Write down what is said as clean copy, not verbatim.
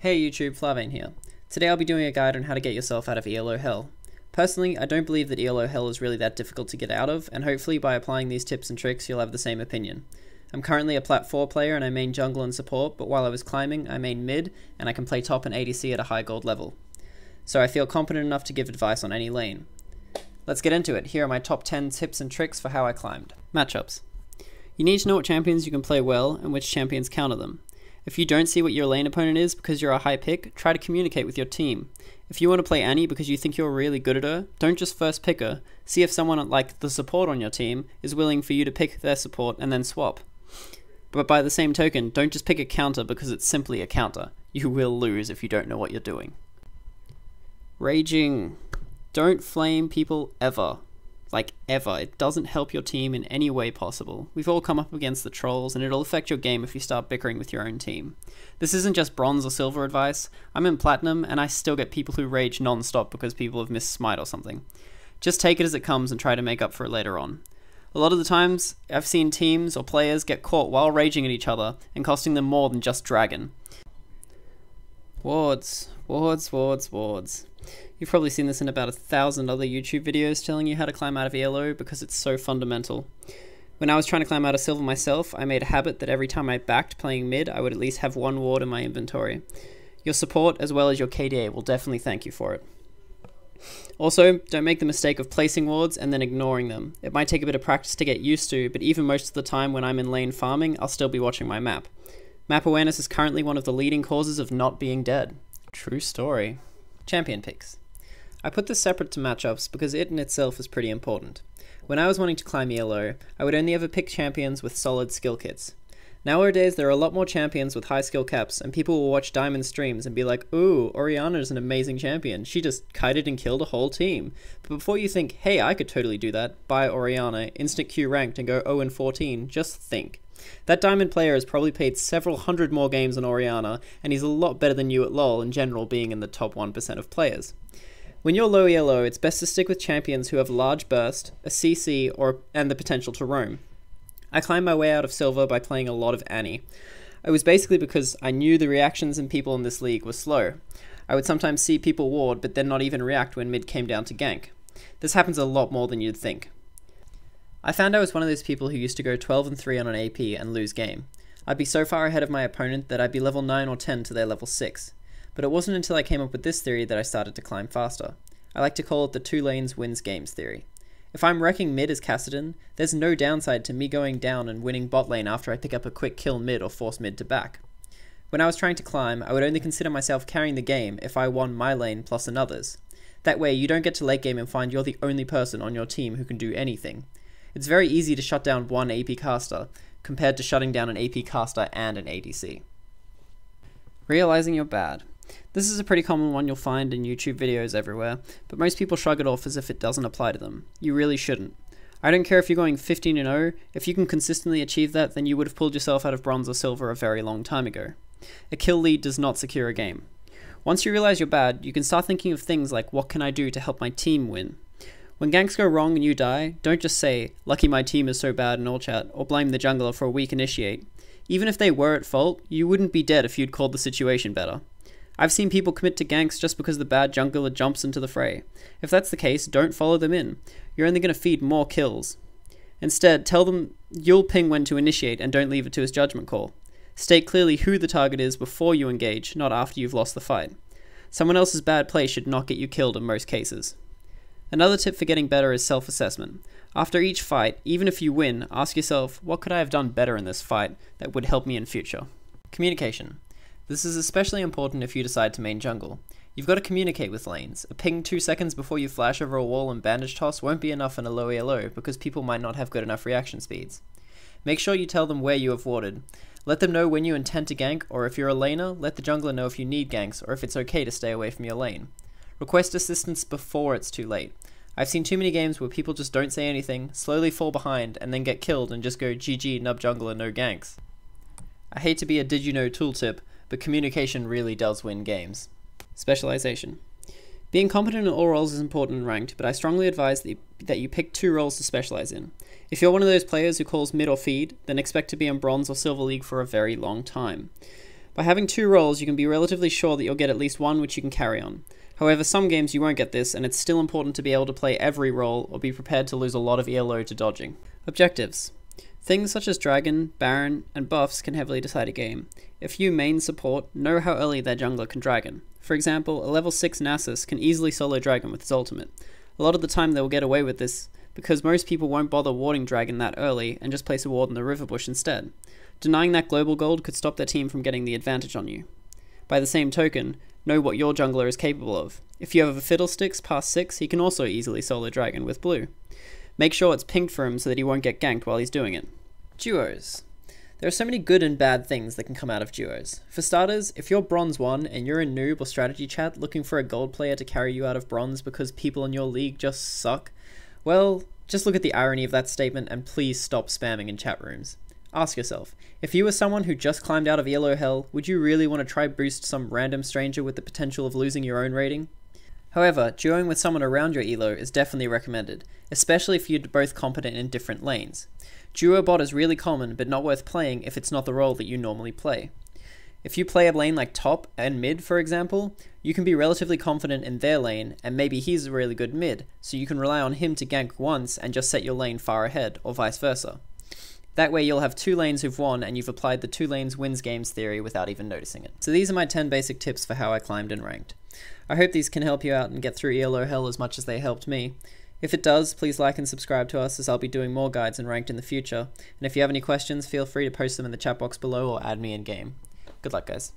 Hey YouTube, Flarv here. Today I'll be doing a guide on how to get yourself out of ELO Hell. Personally, I don't believe that ELO Hell is really that difficult to get out of, and hopefully by applying these tips and tricks you'll have the same opinion. I'm currently a plat 4 player and I main jungle and support, but while I was climbing I main mid and I can play top and ADC at a high gold level. So I feel competent enough to give advice on any lane. Let's get into it. Here are my top 10 tips and tricks for how I climbed. Matchups. You need to know what champions you can play well and which champions counter them. If you don't see what your lane opponent is because you're a high pick, try to communicate with your team. If you want to play Annie because you think you're really good at her, don't just first pick her. See if someone like the support on your team is willing for you to pick their support and then swap. But by the same token, don't just pick a counter because it's simply a counter. You will lose if you don't know what you're doing. Raging. Don't flame people ever. Like ever. It doesn't help your team in any way possible. We've all come up against the trolls and it'll affect your game if you start bickering with your own team. This isn't just bronze or silver advice. I'm in platinum and I still get people who rage non-stop because people have missed smite or something. Just take it as it comes and try to make up for it later on. A lot of the times, I've seen teams or players get caught while raging at each other and costing them more than just dragon. Wards. Wards, wards, wards. You've probably seen this in about 1,000 other YouTube videos telling you how to climb out of ELO because it's so fundamental. When I was trying to climb out of silver myself, I made a habit that every time I backed playing mid, I would at least have one ward in my inventory. Your support as well as your KDA will definitely thank you for it. Also, don't make the mistake of placing wards and then ignoring them. It might take a bit of practice to get used to, but even most of the time when I'm in lane farming, I'll still be watching my map. Map awareness is currently one of the leading causes of not being dead. True story. Champion picks. I put this separate to matchups because it in itself is pretty important. When I was wanting to climb ELO, I would only ever pick champions with solid skill kits. Nowadays there are a lot more champions with high skill caps and people will watch Diamond streams and be like, ooh, Oceania is an amazing champion, she just kited and killed a whole team. But before you think, hey, I could totally do that, buy Oceania, instant Q ranked and go 0-14, just think. That Diamond player has probably played several hundred more games on Oceania and he's a lot better than you at LoL in general, being in the top 1% of players. When you're low ELO, it's best to stick with champions who have large burst, a CC, and the potential to roam. I climbed my way out of silver by playing a lot of Annie. It was basically because I knew the reactions in people in this league were slow. I would sometimes see people ward but then not even react when mid came down to gank. This happens a lot more than you'd think. I found I was one of those people who used to go 12-3 on an AP and lose game. I'd be so far ahead of my opponent that I'd be level 9 or 10 to their level 6. But it wasn't until I came up with this theory that I started to climb faster. I like to call it the 2 lanes wins games theory. If I'm wrecking mid as Kassadin, there's no downside to me going down and winning bot lane after I pick up a quick kill mid or force mid to back. When I was trying to climb, I would only consider myself carrying the game if I won my lane plus another's. That way you don't get to late game and find you're the only person on your team who can do anything. It's very easy to shut down one AP caster, compared to shutting down an AP caster and an ADC. Realizing you're bad. This is a pretty common one you'll find in YouTube videos everywhere, but most people shrug it off as if it doesn't apply to them. You really shouldn't. I don't care if you're going 15-0, if you can consistently achieve that, then you would have pulled yourself out of bronze or silver a very long time ago. A kill lead does not secure a game. Once you realize you're bad, you can start thinking of things like, what can I do to help my team win? When ganks go wrong and you die, don't just say, lucky my team is so bad in all chat, or blame the jungler for a weak initiate. Even if they were at fault, you wouldn't be dead if you'd called the situation better. I've seen people commit to ganks just because the bad jungler jumps into the fray. If that's the case, don't follow them in. You're only going to feed more kills. Instead, tell them you'll ping when to initiate and don't leave it to his judgment call. State clearly who the target is before you engage, not after you've lost the fight. Someone else's bad play should not get you killed in most cases. Another tip for getting better is self-assessment. After each fight, even if you win, ask yourself, what could I have done better in this fight that would help me in future? Communication. This is especially important if you decide to main jungle. You've got to communicate with lanes. A ping 2 seconds before you flash over a wall and bandage toss won't be enough in a low ELO because people might not have good enough reaction speeds. Make sure you tell them where you have warded. Let them know when you intend to gank, or if you're a laner, let the jungler know if you need ganks or if it's okay to stay away from your lane. Request assistance before it's too late. I've seen too many games where people just don't say anything, slowly fall behind, and then get killed and just go GG nub jungler no ganks. I hate to be a did you know tooltip, but communication really does win games. Specialization. Being competent in all roles is important in ranked, but I strongly advise that you pick 2 roles to specialize in. If you're one of those players who calls mid or feed, then expect to be in bronze or silver league for a very long time. By having 2 roles, you can be relatively sure that you'll get at least one which you can carry on. However, some games you won't get this, and it's still important to be able to play every role or be prepared to lose a lot of ELO to dodging. Objectives. Things such as Dragon, Baron, and buffs can heavily decide a game. If you main support, know how early their jungler can Dragon. For example, a level 6 Nasus can easily solo Dragon with his ultimate. A lot of the time they will get away with this, because most people won't bother warding Dragon that early and just place a ward in the river bush instead. Denying that global gold could stop their team from getting the advantage on you. By the same token, know what your jungler is capable of. If you have a Fiddlesticks past 6, he can also easily solo Dragon with blue. Make sure it's pinged for him so that he won't get ganked while he's doing it. Duos. There are so many good and bad things that can come out of duos. For starters, if you're Bronze 1 and you're in noob or strategy chat looking for a gold player to carry you out of Bronze because people in your league just suck, well, just look at the irony of that statement and please stop spamming in chat rooms. Ask yourself, if you were someone who just climbed out of ELO Hell, would you really want to try boost some random stranger with the potential of losing your own rating? However, duoing with someone around your ELO is definitely recommended, especially if you're both competent in different lanes. Duo bot is really common, but not worth playing if it's not the role that you normally play. If you play a lane like top and mid, for example, you can be relatively confident in their lane, and maybe he's a really good mid, so you can rely on him to gank once and just set your lane far ahead, or vice versa. That way you'll have 2 lanes who've won, and you've applied the 2 lanes wins games theory without even noticing it. So these are my 10 basic tips for how I climbed and ranked. I hope these can help you out and get through ELO Hell as much as they helped me. If it does, please like and subscribe to us, as I'll be doing more guides and ranked in the future. And if you have any questions, feel free to post them in the chat box below or add me in game. Good luck, guys.